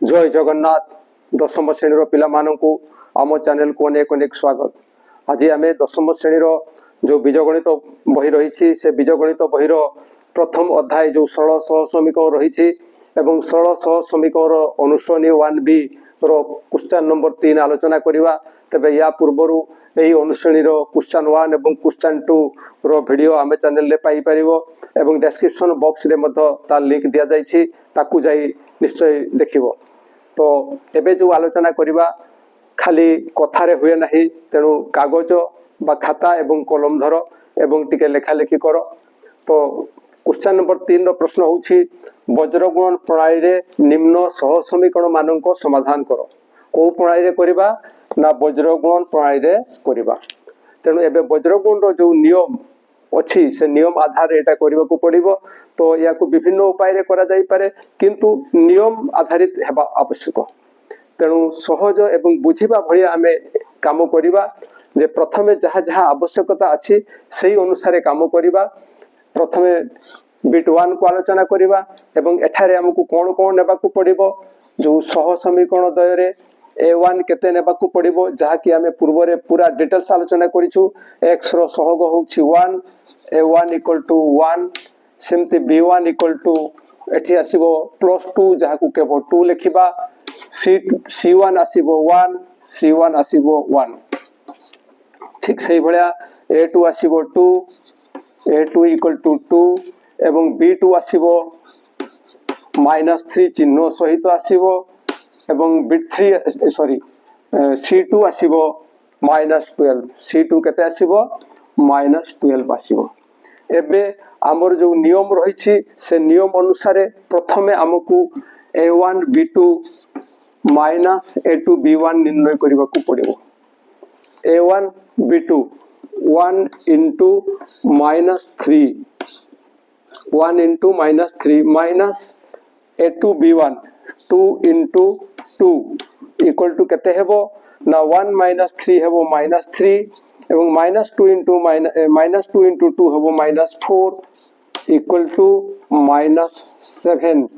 जय जगन्नाथ दशम श्रेणी पिला मानू आम चैनल को अनेक अनेक स्वागत। आज आम दशम श्रेणी जो बीजगणित बही रही से बीजगणित बहीर प्रथम अध्याय जो सरल सह समीकरण रही एवं सरल सह समीकरण अनुश्रेणी 1B क्वेश्चन नंबर 3 आलोचना करवा। तेबे या पूर्वर यही अनुश्रेणी क्वेश्चन 1 और क्वेश्चन 2 वीडियो आम चैनल पाई एवं डिस्क्रिप्शन बॉक्स रे तार लिंक दि जाइए, ताकू जाई निश्चय देखिबो। तो एबे जो आलोचना करवा खाली कथारे हुए नहीं, तेणु कागज बा खाता एवं कलम धर एवं टिके लेखा लेखी कर। तो क्वेश्चन नंबर 3 रो प्रश्न होउछि वज्रगुणन प्रणाली रे निम्न सह समीकरण मानक समाधान कर। को प्रणाली रे करबा ना वज्रगुणन प्रणाली रे करबा। तेणु एबे वज्रगुणन रो जो नियम अच्छी से नियम आधार एटा करबा को पड़िबो। तो या को विभिन्न उपाय रे करा जाई पारे, किंतु नियम आधारित हेबा आवश्यक। तेणु सहज एवं बुझिबा भलिया आमे काम करिबा जे प्रथमे जहा जहा आवश्यकता अछि सेही अनुसार काम करिबा। प्रथमे बिट 1 को आलोचना करिबा एवं एठारे हमकु कोन कोन नेबा को पड़िबो। जो सह समीकरण दय रे a1 केते नेबा को पड़िबो, जहा कि आमे पूर्व रे पूरा डिटेल्स आलोचना करिछु। x रो सहग होउछि 1, a1 = 1, सेमति b1 = एठी आसीबो +2 जहा को केवल 2 लिखिबा। c1 आसीबो 1, c1 आसीबो 1। ठीक सही भलिया a2 आसीबो 2, a2 = 2 एवं b2 आसीबो -3 चिन्ह सहित आसीबो एवं b3 सॉरी c2 आसीबो -12। c2 केते आसीबो -12 आसीबो। एबे हमर जो नियम रही से नियम अनुसार प्रथमे हमकु a1 b2 a2 b1 निर्णय करबा को पड़िबो। a1 b2 1 * -3 1 * -3 minus a2 b1 2 * 2 equal to केते हेबो ना 1 - 3 हेबो -3 एवं -2 * -2 हेबो -4 इक्वल टू -7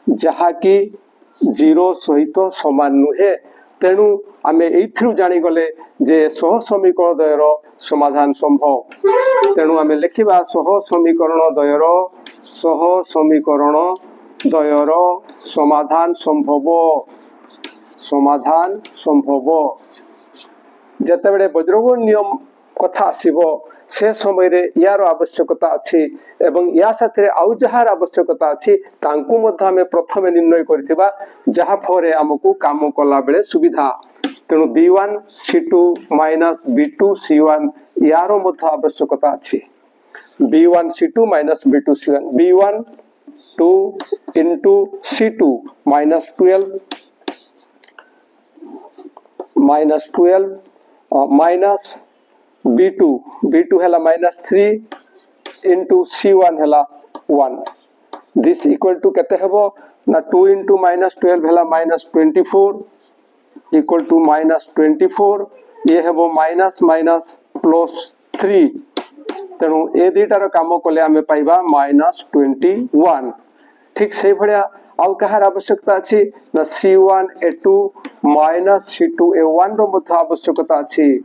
जहा कि 0 सहित समान नुहे। तेणु आमे एथरु जानि गले जे सह समीकरण द्वयर समाधान संभव। तेणु आमे लिखिबा सह समीकरण द्वयर समाधान संभव। समाधान संभव जते बेले वज्रगुणन नियम कथा आसीबो से समय रे यार आवश्यकता अछि एवं या साथे आउ जहार आवश्यकता अछि तांकु मध्ये हमें प्रथमे निर्णय करथिबा, जहा फरे हमकु काम कला बेले सुविधा। तेणु b1 c2 - b2 c1 यार मध्ये आवश्यकता अछि। b1 c2 - b2 c1 b1 2 * c2 -12 minus b2 हैला -3 * c1 हैला 1। दिस इक्वल टू केते हेबो ना 2 * -12 हैला -24 इक्वल टू -24 ये हेबो -3। तेणु ए दुटार काम कले आमे पाइबा -21। ठीक से भलिया आउ कहार आवश्यकता अछि ना c1 a2 c2 a1 रो मध्ये आवश्यकता अछि।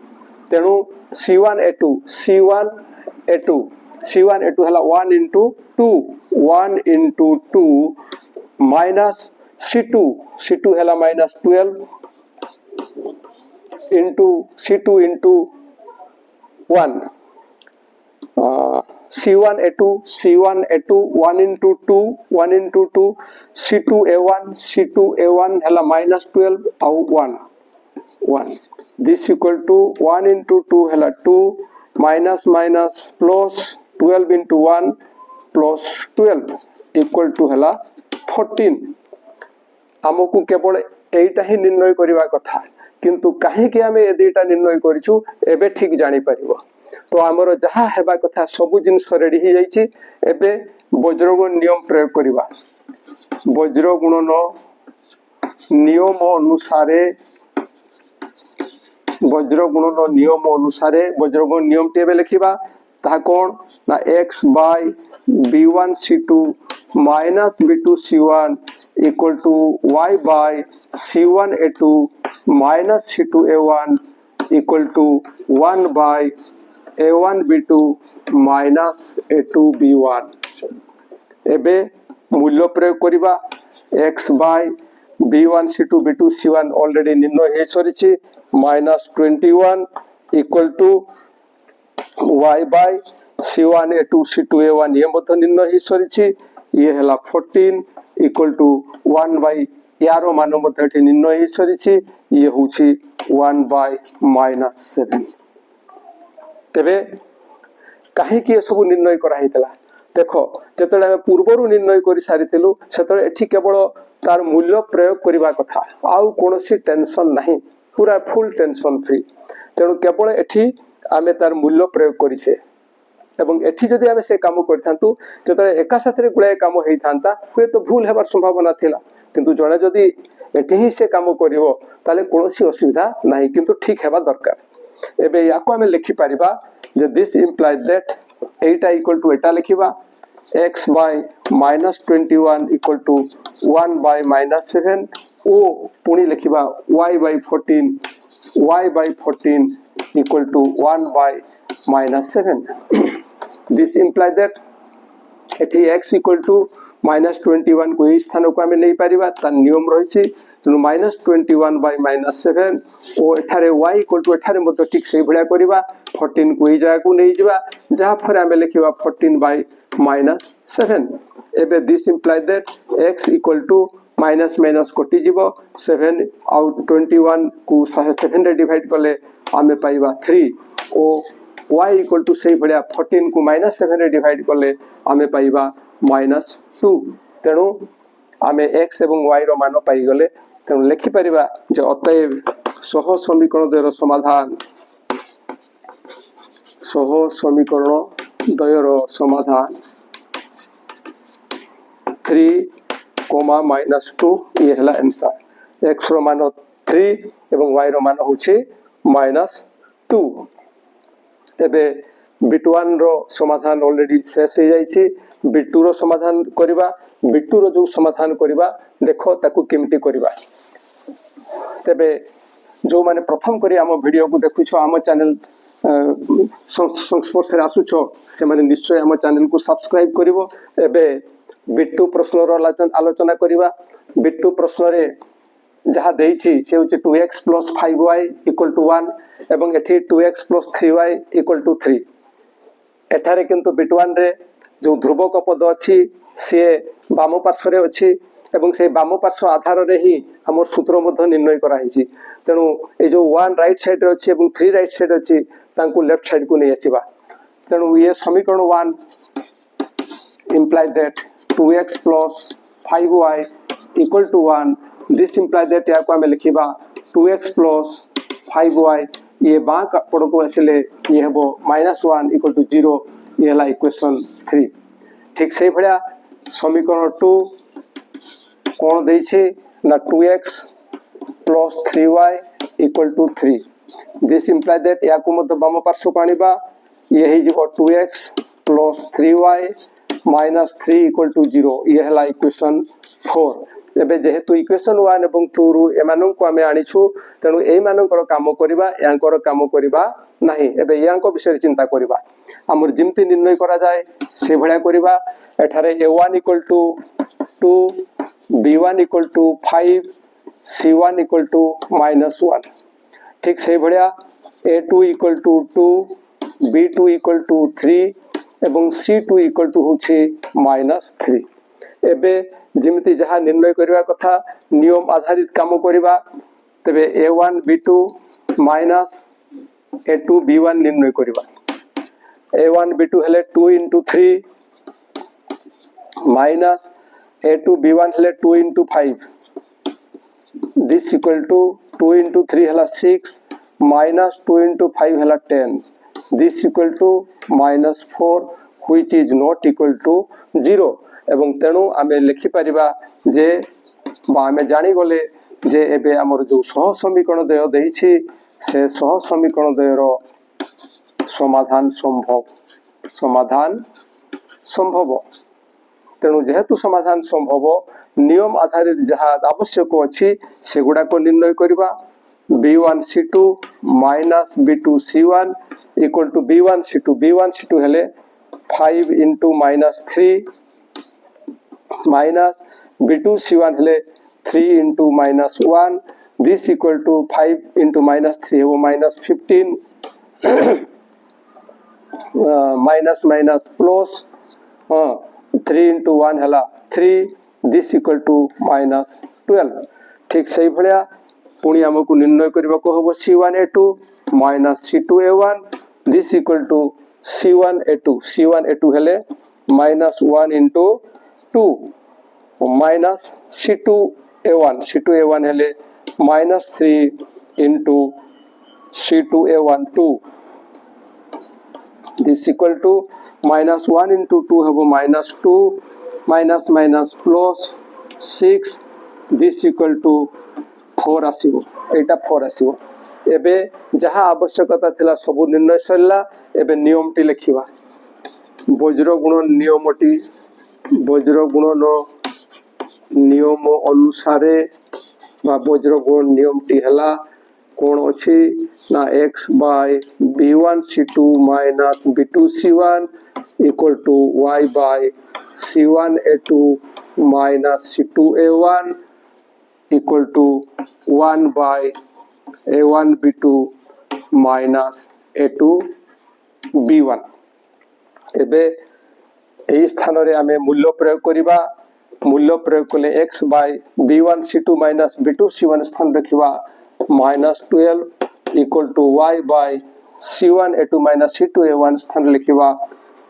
तेणु c1 a2 हैला 1 * 2 माइनस c2 हैला -12 c2 * 1 c1 a2 1 * 2 c2 a1 हैला -12 आउ 1 दिस इक्वल टू 1 * 2 हैला 2 minus plus 12 * 1 plus 12 equal to हैला 14। हमकु केवल एटा ही निर्णय करबा कथा, किंतु काहे कि हमें ए दुटा निर्णय करिछु एबे ठीक जानि परिबो। तो हमरो जहा हेबा कथा सब जिनिस रेडी ही जाइछि। एबे वज्रगुणन नियम प्रयोग करबा। वज्रगुणन नियम अनुसारे वज्रगुणन नियम टेबे लिखिबा। ता कोन ना x / b1 c2 minus b2 c1 equal to y by c1 a2 minus c2 a1 equal to 1 by a1 b2 minus a2 b1 एबे मूल्य प्रयोग करिबा x by b1 c2 b2 c1 already निर्णय हे सरिछि -21 equal to y by c1 a2 c2 a1 ये मध्य निर्णय हे सरिछि ये हला 14 equal to 1 by यारो मान मध्य एठी निर्णय हे सरिछि ये होछि 1 by -7 तेबे काहे कि सब निर्णय करा हितला देखो जतले पूर्वरु निर्णय करि सारिथिलु सेतले एठी केवल तार मूल्य प्रयोग करिबा कथा आउ कोनोसी टेंशन नाही पूरा फुल टेंशन फ्री तेणु केवल एठी आमे तार मूल्य प्रयोग करिसे एवं एठी जदि आमे से काम करथांतु जतले एका साथरे गुळे काम हेई थांता हुए तो भूल हेबार संभावना थिला किंतु जणे जदि एठी ही से काम करिवो ताले कोनोसी असुविधा नाही किंतु ठीक हेबा दरकार एबे याको आमे लिखि परिबा जे this implies that Etah equal to Etah लिखिबा x by -21 equal to 1 by -7 ओ पुणी लिखिबा y by 14 equal to 1 by -7 this implies that एठी x equal to -21 को इस स्थान को हमें नहीं पारिबा ता नियम रहिछि तेनु -21 by -7 ओ एठारे y equal to एठारे मत ठीक से भलिया करिबा 14 को ई जगह को नहीं जिबा जहा फर हमें लिखिबा 14 by -7 एबे this implies that x equal to minus minus कटि जीवो 7 आउट 21 को 7 रे डिवाइड करले हमें पाइबा 3 ओ y equal to से भलिया 14 को -7 रे डिवाइड करले हमें पाइबा -2 तेणु आमे x एवं y रो मान पाई गले तेणु लिखि परिबा जे अतएव सह समीकरण द्वयर समाधान सह समीकरण द्वयर समाधान 3, -2 ये हला आंसर x रो मान 3 एवं y रो मान होछि -2 एबे b1 रो समाधान ऑलरेडी शेष हो जाइछि b2 रो समाधान करिबा b2 रो जो समाधान करिबा देखो ताकू केमती करिबा तबे जो माने प्रथम करी हम वीडियो को देखुछो हम चैनल संस्पर्श रे आसुछो से माने निश्चय हम चैनल को सब्सक्राइब करिवो एबे b2 प्रश्न रो आलोचना करिबा b2 प्रश्न रे जहा देइछि से होछि 2x + 5y = 1 एवं एठी 2x + 3y = 3 एठारे किंतु b1 रे जो ध्रुवक पद अछि से बाम पार्श्व रे अछि एवं से बाम पार्श्व आधार रे ही हमर सूत्र मध्य निर्णय करा हिछि तेनु ए जो 1 राइट साइड रे अछि एवं 3 राइट साइड अछि तांको लेफ्ट साइड को नै आसीबा तेनु ये समीकरण 1 implies that 2x + 5y = 1 this implies that या को हम लिखिबा 2x + 5y ये बां पड़ को आसिले ये हेबो -1 = 0 ये हला इक्वेशन 3 ठीक से भलिया समीकरण 2 कोन दै छै ना 2x + 3y = 3 this implies that या को मत बाम पार्श्व कानिबा ये हे जिवो 2x + 3y - 3 = 0 ये हला इक्वेशन 4 एबे जेहेतु इक्वेशन 1 एवं 2 रु एमानन को हमें आनिछु तेनु एई मानकर काम करिबा यांकर काम करिबा नाही एबे यांको विषय चिंता करिबा हमर जिमति निर्णय करा जाय से भलिया करिबा एठारे a1 = 2 b1 = 5 c1 = -1 ठीक से भलिया a2 = 2 b2 = 3 एवं c2 = होछि -3 एबे जिमिति जहा निर्णय करिवा कथा नियम आधारित काम करिवा तबे a1 b2 - a2 b1 निर्णय करिवा a1 b2 हेले 2 * 3 a2 b1 हेले 2 * 5 this equal to 2 * 3 Hella 6 -2 * 5 Hella 10 this equal to -4 which is not equal to 0 एवं तेणु आमे लिखि परिबा जे बा आमे जानि गले जे एबे हमर जो सह समीकरण दय देइछि से सह समीकरण दयर समाधान संभव तेणु जेहेतु समाधान संभव नियम आधारित जहाँ आवश्यक अच्छी से गुड़ाक निर्णय करवा b1c2 minus b2c1 equal to b1c2 हेले 5 इंटू माइनस 3 माइनस b2c1 हेले 3 into minus 1 this equal to 5 into minus 3 हो minus 15 minus minus plus 3 into 1 है 3 दिस इक्वल टू माइनस 12 ठीक से भाया पुणी आमको निर्णय करने को हम C1A2 minus C2A1 this equal to C1A2 हेले माइनस 1 इंटू 2 माइनस C2A1 हेले minus 3 into C2A1 2 this equal to minus 1 into 2 हम minus 2 minus minus plus 6 this equal to 4 आसीबो एटा 4 आसीबो एबे जहाँ आवश्यकता थिला सब निर्णय सरला एबे नियम टी लिखिबा वज्र गुणन नियम अनुसारे बा वज्र गुणन नियम टी हला कौन अच्छी ना x by b1c2 minus b2c1 equal to y by c1a2 minus c2a1 equal to 1 by a1b2 minus a2 b1 एबे एई स्थान रे आमे मूल्य प्रयोग करिबा मूल्य प्रयोग कले x by b1c2 minus b2c1 स्थान रखिबा minus 12 equal to y by c1a2 minus c2a1 स्थान लिखिबा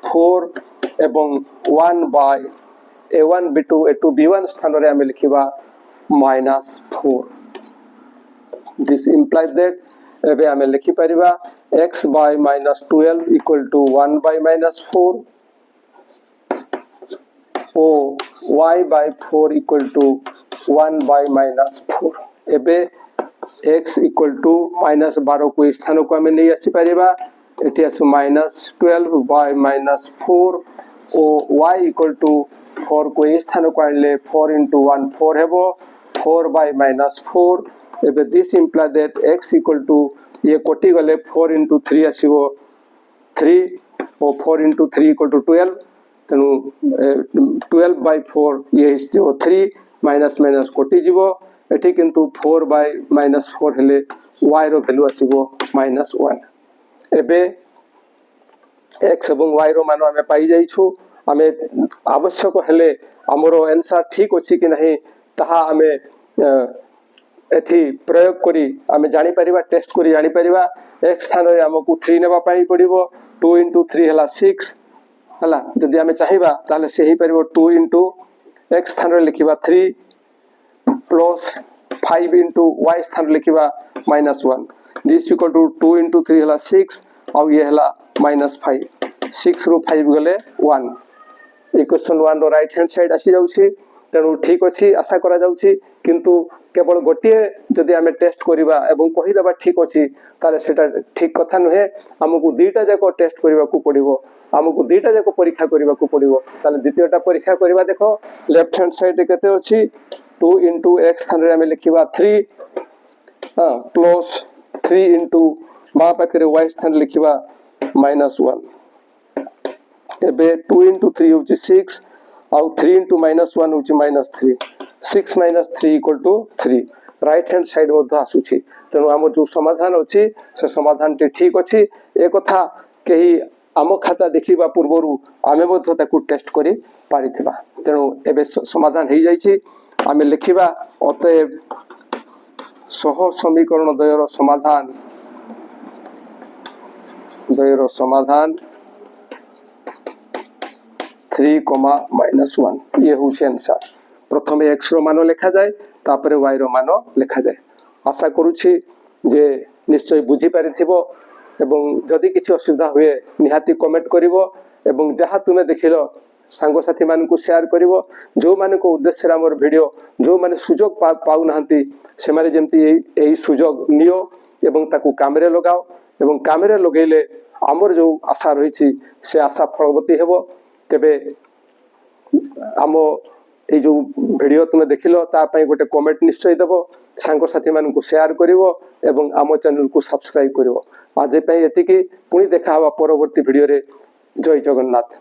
4 एवं 1 बाय a1b2 a2 b1 स्थान रे आमे लिखिबा माइनस 4 दिस implies that एबे आमे लिखि परिबा x by minus 12 equal to 1 by minus 4 ओ y by 4 equal to 1 by minus 4 एबे x इक्वल टू माइनस 12 को स्थान को आमे नहीं आसी परिबा एठी आसु माइनस 12 बाय माइनस 4 ओ y इक्वल टू 4 को स्थान को आनले 4 into 1 4 हेबो 4 बाय माइनस 4 एबे this imply that x equal to ये कोटी गले 4 into 3 आसीबो 3 और 4 into 3 इक्वल टू 12 तेनु 12 बाय 4 ये जो 3 माइनस माइनस कोटी जीवो एठी किंतु 4 बाय माइनस 4 हेले y रो वैल्यू आसीबो माइनस 1 एबे x एवं y रो मान आमे पाई जाइछु आमे आवश्यक हेले हमरो आंसर ठीक अछि कि नहीं ताहा आमे एथि प्रयोग करी आमे जानि परिबा टेस्ट करी जानि परिबा x स्थान रे हमकु 3 नेबा पाई पड़िबो 2 into 3 हला 6 हला जदि आमे चाहिबा ताले से ही परिबो 2 into x स्थान रे लिखिबा 3 प्लस 5 into y स्थान लिखिबा minus 1 this equal to 2 into 3 हला 6 और ये हला माइनस 5 6 रो 5 गले 1 equation 1 row right hand side आसी जाउछि तेनु ठीक अछि आशा करा जाउछि किंतु केवल गोटे जदि आमे टेस्ट करिबा एवं कहि दबा ठीक अछि ताले सेटा ठीक कथा नहे हमकु दुईटा जाको टेस्ट करिबा को पड़िबो हमकु दुईटा जाको परीक्षा करिबा को पड़िबो ताले द्वितीयटा परीक्षा करिबा देखो लेफ्ट हैंड साइड केते अछि 2 into x स्थान रे आमे लिखिबा 3 प्लस 3 into बा पाखरे y स्थान लिखिबा माइनस 1 एबे 2 into 3 होछि 6 और 3 into माइनस 1 होछि minus 3 6 minus 3 equal to 3 right hand side मध्य आसुछि तेनु हमर जो समाधान अछि से समाधान टे ठीक अछि ए कथा केही आम खाता देखिबा पूर्वरु आमे मध्य ताकू टेस्ट करी पारिथिबा तेनु एबे समाधान हे जाइछि आमे लिखिबा अतएव सह समीकरण द्वयर समाधान 3, -1 ये होछि आंसर प्रथमे x रो मान लिखा जाए तापरे y रो मान लिखा जाए आशा करूछि जे निश्चय बुझी पारिथिबो एवं जदि किछि असुविधा हुए निहाती कमेंट करिवो एवं जहा तुमे देखिलो सांगो साथी मान को शेयर करिवो जो मान को उद्देश्य रे हमर वीडियो जो माने सुजोग पाउ नहंती से माने जेमती एई सुजोग नियो एवं ताकू कामरे लगाओ एवं कामरे लगेले हमर जो आशा रहिछि से आशा फलवती हेबो तेबे आम ये वीडियो तुम देखिल तापाई गोटे कमेंट निश्चय देव सांगसाथी मान शेयर कर आम चैनल को सब्सक्राइब कर आज एति पुणी देखा परवर्ती वीडियो रे जय जगन्नाथ।